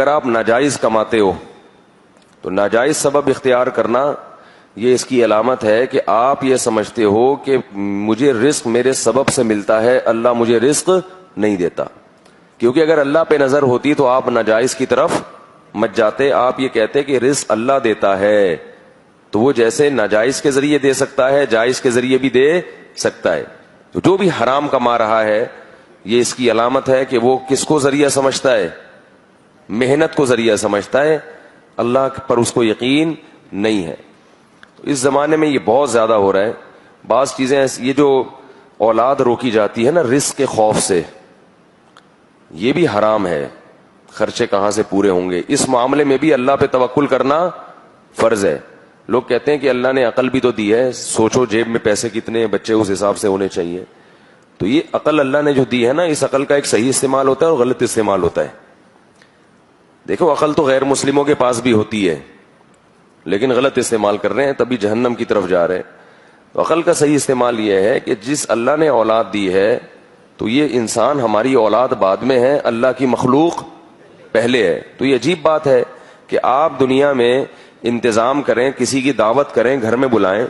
اگر آپ ناجائز کماتے ہو تو ناجائز سبب اختیار کرنا یہ اس کی علامت ہے کہ آپ یہ سمجھتے ہو کہ مجھے رزق میرے سبب سے ملتا ہے, اللہ مجھے رزق نہیں دیتا. کیونکہ اگر اللہ پہ نظر ہوتی تو آپ ناجائز کی طرف مت جاتے. آپ یہ کہتے کہ رزق اللہ دیتا ہے, تو وہ جیسے ناجائز کے ذریعے دے سکتا ہے جائز کے ذریعے بھی دے سکتا ہے. تو جو بھی حرام کما رہا ہے یہ اس کی علامت ہے کہ وہ کس کو ذریعہ سمجھتا ہے؟ محنت کو ذریعہ سمجھتا ہے, اللہ پر اس کو یقین نہیں ہے. اس زمانے میں یہ بہت زیادہ ہو رہا ہے. بعض چیزیں یہ جو اولاد روکی جاتی ہے نا رزق کے خوف سے, یہ بھی حرام ہے. خرچے کہاں سے پورے ہوں گے؟ اس معاملے میں بھی اللہ پہ توکل کرنا فرض ہے. لوگ کہتے ہیں کہ اللہ نے عقل بھی تو دی ہے, سوچو جیب میں پیسے کتنے بچے اس حساب سے ہونے چاہیے. تو یہ عقل اللہ نے جو دی ہے نا, اس عقل کا ایک صحیح استعمال ہوتا ہے اور غلط استعمال ہوتا ہے. دیکھو عقل تو غیر مسلموں کے پاس بھی ہوتی ہے, لیکن غلط استعمال کر رہے ہیں تبھی جہنم کی طرف جا رہے ہیں. تو عقل کا صحیح استعمال یہ ہے کہ جس اللہ نے اولاد دی ہے تو یہ انسان ہماری اولاد بعد میں ہے, اللہ کی مخلوق پہلے ہے. تو یہ عجیب بات ہے کہ آپ دنیا میں انتظام کریں, کسی کی دعوت کریں, گھر میں بلائیں,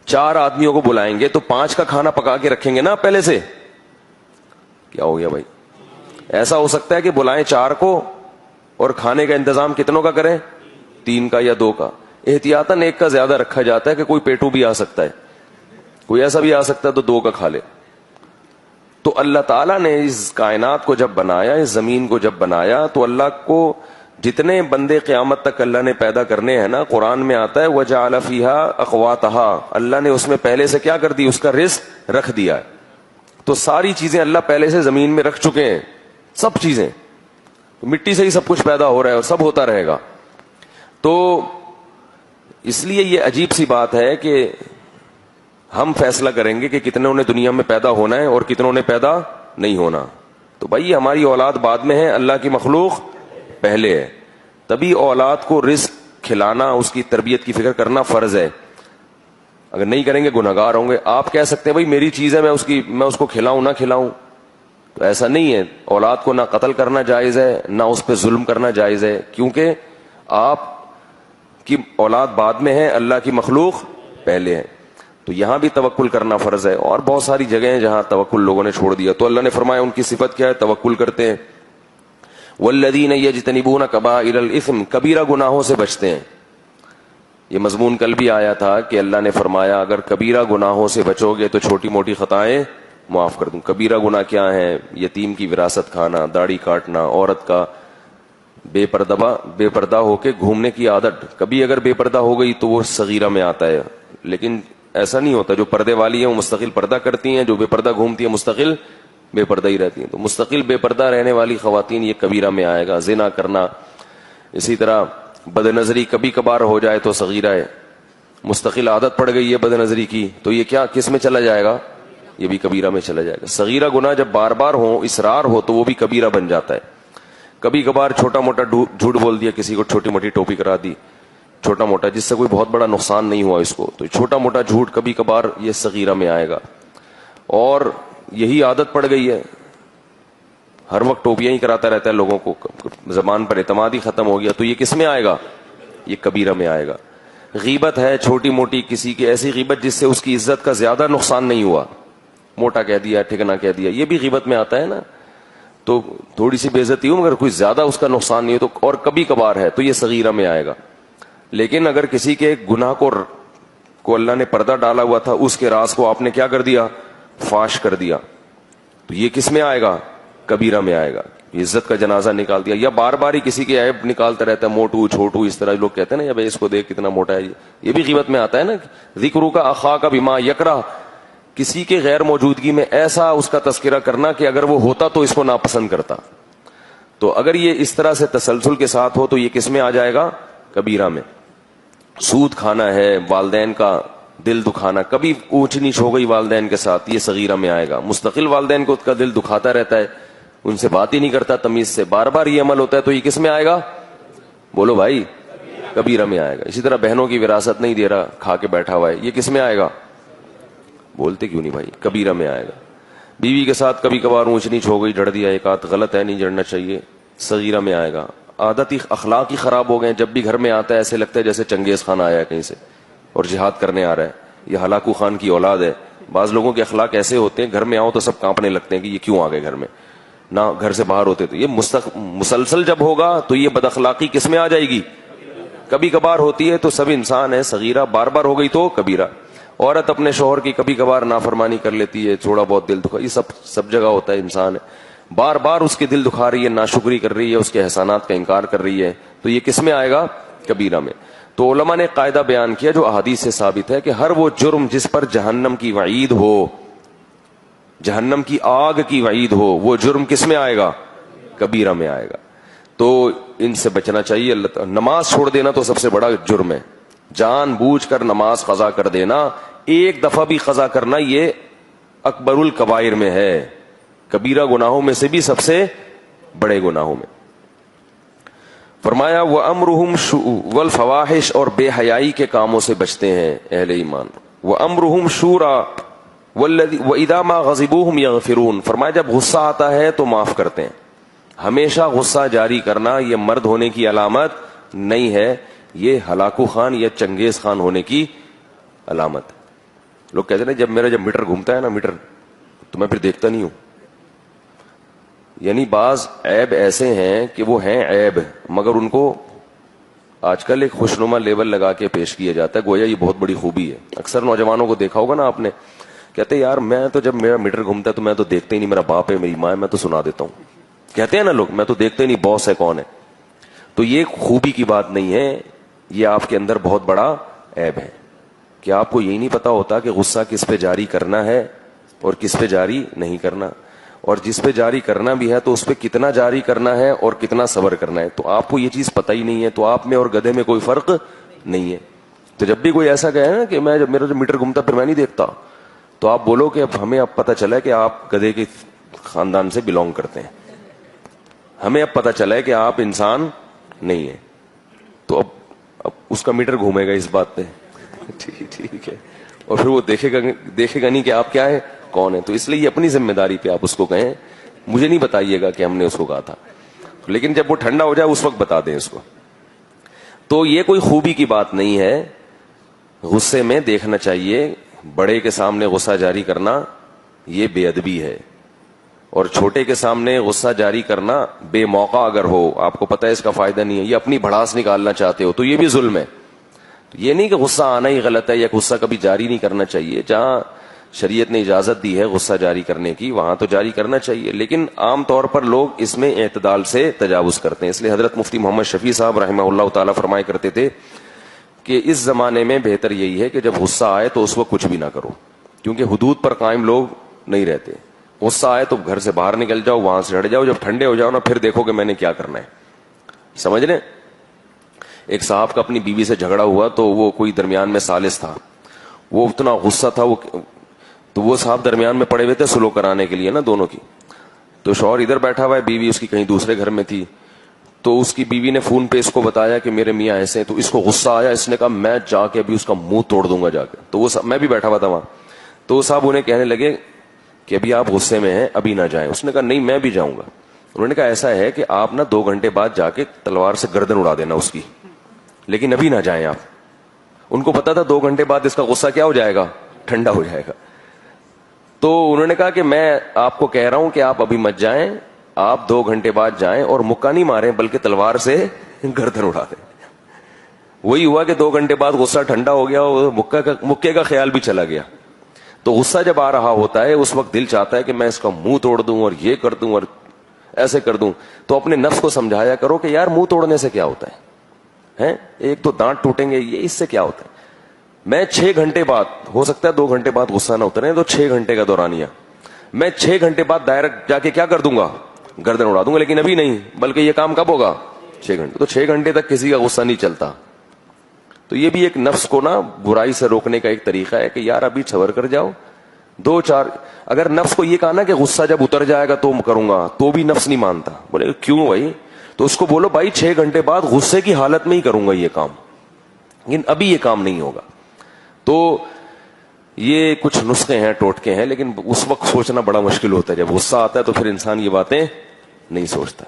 4 آدمیوں کو بلائیں گے تو 5 کا کھانا پکا کے رکھیں گے نا پہلے سے. کیا ہو گیا بھائی؟ ایسا ہو سکتا ہے کہ بلائیں 4 کو اور کھانے کا انتظام کتنوں کا کریں؟ 3 کا یا 2 کا. احتیاطاً 1 کا زیادہ رکھا جاتا ہے کہ کوئی پیٹو بھی آ سکتا ہے, کوئی ایسا بھی آ سکتا ہے تو 2 کا کھا لے. تو اللہ تعالیٰ نے اس کائنات کو جب بنایا, اس زمین کو جب بنایا, تو اللہ کو جتنے بندے قیامت تک اللہ نے پیدا کرنے ہیں نا, قرآن میں آتا ہے وَجَعَلَ فِيهَا أَقْوَاتَهَا, اللہ نے اس میں پہلے سے کیا کر دی؟ اس کا رزق رکھ دیا ہے. تو ساری چیزیں اللہ پہلے سے زمین میں رکھ چکے ہیں, سب چیزیں. مٹی سے ہی سب کچھ پیدا ہو رہا ہے اور سب ہوتا رہے گا. تو اس لیے یہ عجیب سی بات ہے کہ ہم فیصلہ کریں گے کہ کتنوں نے دنیا میں پیدا ہونا ہے اور کتنوں نے پیدا نہیں ہونا. تو بھائی ہماری اولاد بعد میں ہے, اللہ کی مخلوق پہلے ہے. تبھی اولاد کو رزق کھلانا, اس کی تربیت کی فکر کرنا فرض ہے. اگر نہیں کریں گے گنہگار ہوں گے. آپ کہہ سکتے ہیں بھائی میری چیز ہے, میں اس کو کھلاؤں نہ کھلاؤں, تو ایسا نہیں ہے. اولاد کو نہ قتل کرنا جائز ہے, نہ اس پہ ظلم کرنا جائز ہے, کیونکہ آپ کی اولاد بعد میں ہے, اللہ کی مخلوق پہلے ہے. تو یہاں بھی توکل کرنا فرض ہے. اور بہت ساری جگہیں ہیں جہاں توکل لوگوں نے چھوڑ دیا. تو اللہ نے فرمایا ان کی صفت کیا ہے؟ توکل کرتے ہیں. والذین یجتنبون کبائر الاثم, کبیرہ گناہوں سے بچتے ہیں. یہ مضمون کل بھی آیا تھا کہ اللہ نے فرمایا اگر کبیرہ گناہوں سے بچو گے تو چھوٹی موٹی خطائیں معاف کر دوں. کبیرہ گناہ کیا ہیں؟ یتیم کی وراثت کھانا, داڑھی کاٹنا, عورت کا بے پردہ ہو کے گھومنے کی عادت. کبھی اگر بے پردہ ہو گئی تو وہ صغیرہ میں آتا ہے, لیکن ایسا نہیں ہوتا. جو پردے والی ہیں وہ مستقل پردہ کرتی ہیں, جو بے پردہ گھومتی ہیں مستقل بے پردہ ہی رہتی ہیں. تو مستقل بے پردہ رہنے والی خواتین یہ کبیرہ میں آئے گا. زنا کرنا, اسی طرح بد نظری کبھی کبھار ہو جائے تو صغیرہ ہے. مستقل عادت پڑ گئی ہے بد نظری کی تو یہ کیا کس میں چلا جائے گا؟ یہ بھی کبیرہ میں چلا جائے گا. صغیرہ گناہ جب بار بار ہو, اصرار ہو, تو وہ بھی کبیرہ بن جاتا ہے. کبھی کبھار چھوٹا موٹا جھوٹ بول دیا, کسی کو چھوٹی موٹی ٹوپی کرا دی, چھوٹا موٹا, جس سے کوئی بہت بڑا نقصان نہیں ہوا اس کو, تو چھوٹا موٹا جھوٹ کبھی کبھار یہ صغیرہ میں آئے گا. اور یہی عادت پڑ گئی ہے, ہر وقت ٹوپیاں ہی کراتا رہتا ہے لوگوں کو, زبان پر اعتماد ہی ختم ہو گیا, تو یہ کس میں آئے گا؟ یہ کبیرہ میں آئے گا. غیبت ہے چھوٹی موٹی, کسی کی ایسی غیبت جس سے اس کی عزت کا زیادہ نقصان نہیں ہوا, موٹا کہہ دیا, ٹھکنا کہہ دیا, یہ بھی غیبت میں آتا ہے نا. تو تھوڑی سی بے عزتی ہو مگر کوئی زیادہ اس کا نقصان نہیں ہو تو, اور کبھی کبھار ہے تو یہ صغیرہ میں آئے گا. لیکن اگر کسی کے گناہ کو اللہ نے پردہ ڈالا ہوا تھا, اس کے راز کو آپ نے کیا کر دیا؟ فاش کر دیا, تو یہ کس میں آئے گا؟ کبیرہ میں آئے گا. عزت کا جنازہ نکال دیا, یا بار بار ہی کسی کے عیب نکالتا رہتا ہے, موٹو چھوٹو, اس طرح لوگ کہتے ہیں نا یا بھائی اس کو دیکھ کتنا موٹا ہے, یہ بھی غیبت میں آتا ہے نا. ذکرو کا اخا کا بما یکرہ, کسی کے غیر موجودگی میں ایسا اس کا تذکرہ کرنا کہ اگر وہ ہوتا تو اس کو ناپسند کرتا. تو اگر یہ اس طرح سے تسلسل کے ساتھ ہو تو یہ کس میں آ جائے گا؟ کبیرہ میں. سود کھانا ہے, والدین کا دل دکھانا, کبھی اونچ نیچ ہو گئی والدین کے ساتھ, یہ صغیرہ میں آئے گا. مستقل والدین کو اس کا دل دکھاتا رہتا ہے, ان سے بات ہی نہیں کرتا تمیز سے, بار بار یہ عمل ہوتا ہے, تو یہ کس میں آئے گا؟ بولو بھائی, کبیرہ میں آئے گا. اسی طرح بہنوں کی وراثت نہیں دے رہا, کھا کے بیٹھا ہوا ہے, یہ کس میں آئے گا؟ بولتے کیوں نہیں بھائی؟ کبیرہ میں آئے گا. بیوی کے ساتھ کبھی کبھار اونچ نیچ ہو گئی, جڑ دیا ایک ہاتھ, غلط ہے, نہیں جڑنا چاہیے, صغیرہ میں آئے گا. عادت ہی اخلاق ہی خراب ہو گئے. جب بھی گھر میں آتا ہے ایسے لگتا ہے جیسے چنگیز خان آیا ہے کہیں سے اور جہاد کرنے آ رہا ہے, یہ ہلاکو خان کی اولاد ہے. بعض لوگوں کے اخلاق ایسے ہوتے ہیں, گھر میں آؤ تو سب کانپنے لگتے ہیں کہ یہ کیوں آ گئے گھر میں, نہ گھر سے باہر ہوتے. تو یہ مسلسل جب ہوگا تو یہ بد اخلاقی کس میں آ جائے گی؟ کبھی کبھار ہوتی ہے تو سب انسان ہے. صغیرہ بار بار ہو گئی تو کبیرہ. عورت اپنے شوہر کی کبھی کبھار نافرمانی کر لیتی ہے, تھوڑا بہت دل دکھا, یہ سب جگہ ہوتا ہے. انسان ہے بار بار اس کے دل دکھا رہی ہے, ناشکری کر رہی ہے, اس کے احسانات کا انکار کر رہی ہے, تو یہ کس میں آئے گا؟ کبیرہ میں. تو علماء نے قاعدہ بیان کیا جو احادیث سے ثابت ہے کہ ہر وہ جرم جس پر جہنم کی وعید ہو, جہنم کی آگ کی وعید ہو, وہ جرم کس میں آئے گا؟ کبیرہ میں آئے گا. تو ان سے بچنا چاہیے. نماز چھوڑ دینا تو سب سے بڑا جرم ہے. جان بوجھ کر نماز قضا کر دینا, ایک دفعہ بھی قضا کرنا, یہ اکبر الکبائر میں ہے, کبیرہ گناہوں میں سے بھی سب سے بڑے گناہوں میں. فرمایا وَأَمْرُهُمْ وَالْفَوَاحِشِ, اور بے حیائی کے کاموں سے بچتے ہیں اہل ایمان. وَأَمْرُهُمْ شُورًا وَإِذَا مَا غَضِبُوهُمْ يَغْفِرُونَ, فرمایا جب غصہ آتا ہے تو معاف کرتے ہیں. ہمیشہ غصہ جاری کرنا یہ مرد ہونے کی علامت نہیں ہے, یہ ہلاکو خان یا چنگیز خان ہونے کی علامت. لوگ کہتے ہیں جب میٹر گھومتا ہے نا میٹر, تو میں پھر دیکھتا نہیں ہوں. یعنی بعض عیب ایسے ہیں کہ وہ ہیں عیب, مگر ان کو آج کل ایک خوشنما لیبل لگا کے پیش کیا جاتا ہے گویا یہ بہت بڑی خوبی ہے. اکثر نوجوانوں کو دیکھا ہوگا نا آپ نے, کہتے ہیں یار میں تو جب میرا میٹر گھومتا ہے تو میں تو دیکھتے ہی نہیں, میرا باپ ہے میری ماں ہے میں تو سنا دیتا ہوں. کہتے ہیں نا لوگ میں تو دیکھتے ہی نہیں باس ہے کون ہے. تو یہ خوبی کی بات نہیں ہے, یہ آپ کے اندر بہت بڑا عیب ہے کہ آپ کو یہی نہیں پتا ہوتا کہ غصہ کس پہ جاری کرنا ہے اور کس پہ جاری نہیں کرنا, اور جس پہ جاری کرنا بھی ہے تو اس پہ کتنا جاری کرنا ہے اور کتنا صبر کرنا ہے. تو آپ کو یہ چیز پتہ ہی نہیں ہے, تو آپ میں اور گدھے میں کوئی فرق نہیں ہے. تو جب بھی کوئی ایسا کہے نا کہ میں جب میرا جو میٹر گھومتا پھر میں نہیں دیکھتا, تو آپ بولو کہ اب ہمیں اب پتہ چلا ہے کہ آپ گدھے کے خاندان سے بلونگ کرتے ہیں, ہمیں اب پتہ چلا ہے کہ آپ انسان نہیں ہیں. تو اب اس کا میٹر گھومے گا اس بات پہ ٹھیک ہے, اور پھر وہ دیکھے گا نہیں کہ آپ کیا ہے کون ہے. تو اس لیے اپنی ذمہ داری پہ آپ اس کو کہیں, مجھے نہیں بتائیے گا کہ ہم نے اس کو کہا تھا, لیکن جب وہ ٹھنڈا ہو جائے اس وقت بتا دیں اس کو. تو یہ کوئی خوبی کی بات نہیں ہے, غصے میں دیکھنا چاہیے. بڑے کے سامنے غصہ جاری کرنا یہ بے ادبی ہے, اور چھوٹے کے سامنے غصہ جاری کرنا بے موقع اگر ہو, آپ کو پتہ ہے اس کا فائدہ نہیں ہے, یہ اپنی بھڑاس نکالنا چاہتے ہو, تو یہ بھی ظلم ہے. یہ نہیں کہ غصہ آنا ہی غلط ہے یا غصہ کبھی جاری نہیں کرنا چاہیے. جہاں شریعت نے اجازت دی ہے غصہ جاری کرنے کی وہاں تو جاری کرنا چاہیے, لیکن عام طور پر لوگ اس میں اعتدال سے تجاوز کرتے ہیں. اس لیے حضرت مفتی محمد شفیع صاحب رحمہ اللہ تعالی فرمایا کرتے تھے کہ اس زمانے میں بہتر یہی ہے کہ جب غصہ آئے تو اس وقت کچھ بھی نہ کرو, کیونکہ حدود پر قائم لوگ نہیں رہتے. غصہ آئے تو گھر سے باہر نکل جاؤ, وہاں سے ہٹ جاؤ, جب ٹھنڈے ہو جاؤ نا پھر دیکھو کہ میں نے کیا کرنا ہے. سمجھ رہے؟ ایک صاحب کا اپنی بیوی سے جھگڑا ہوا, تو وہ کوئی درمیان میں ثالث تھا, وہ اتنا غصہ تھا تو وہ صاحب درمیان میں پڑے ہوئے تھے سلو کرانے کے لیے نا دونوں کی. تو شوہر ادھر بیٹھا ہوا ہے, بیوی اس کی کہیں دوسرے گھر میں تھی. تو اس کی بیوی نے فون پہ اس کو بتایا کہ میرے میاں ایسے ہیں, تو اس کو غصہ آیا, اس نے کہا میں جا کے ابھی اس کا منہ توڑ دوں گا جا کے. تو وہ میں بھی بیٹھا ہوا تھا وہاں, تو وہ صاحب انہیں کہنے لگے کہ ابھی آپ غصے میں ہیں ابھی نہ جائیں. اس نے کہا نہیں میں بھی جاؤں گا. انہوں نے کہا ایسا ہے کہ آپ نا 2 گھنٹے بعد جا کے تلوار سے گردن اڑا دینا اس کی, لیکن ابھی نہ جائیں آپ. ان کو پتا تھا 2 گھنٹے بعد اس کا غصہ کیا ہو جائے گا, ٹھنڈا ہو جائے گا. تو انہوں نے کہا کہ میں آپ کو کہہ رہا ہوں کہ آپ ابھی مت جائیں, آپ 2 گھنٹے بعد جائیں اور مکہ نہیں ماریں بلکہ تلوار سے گردن اڑا دیں. وہی ہوا کہ 2 گھنٹے بعد غصہ ٹھنڈا ہو گیا اور مکے کا خیال بھی چلا گیا. تو غصہ جب آ رہا ہوتا ہے اس وقت دل چاہتا ہے کہ میں اس کا منہ توڑ دوں اور یہ کر دوں اور ایسے کر دوں. تو اپنے نفس کو سمجھایا کرو کہ یار منہ توڑنے سے کیا ہوتا ہے, ایک تو دانت ٹوٹیں گے, یہ اس سے کیا ہوتا ہے. میں 6 گھنٹے بعد, ہو سکتا ہے 2 گھنٹے بعد غصہ نہ اترے تو 6 گھنٹے کا دورانیہ, میں 6 گھنٹے بعد ڈائریکٹ جا کے کیا کر دوں گا, گردن اڑا دوں گا. لیکن ابھی نہیں, بلکہ یہ کام کب ہوگا, 6 گھنٹے. تو 6 گھنٹے تک کسی کا غصہ نہیں چلتا. تو یہ بھی ایک نفس کو نا برائی سے روکنے کا ایک طریقہ ہے کہ یار ابھی صبر کر جاؤ 2-4. اگر نفس کو یہ کہا نا کہ غصہ جب اتر جائے گا تو کروں گا, تو بھی نفس نہیں مانتا. بولے کیوں بھائی, تو اس کو بولو بھائی 6 گھنٹے بعد غصے کی حالت میں ہی کروں گا یہ کام, لیکن ابھی یہ کام نہیں ہوگا. تو یہ کچھ نسخے ہیں, ٹوٹکے ہیں, لیکن اس وقت سوچنا بڑا مشکل ہوتا ہے. جب غصہ آتا ہے تو پھر انسان یہ باتیں نہیں سوچتا.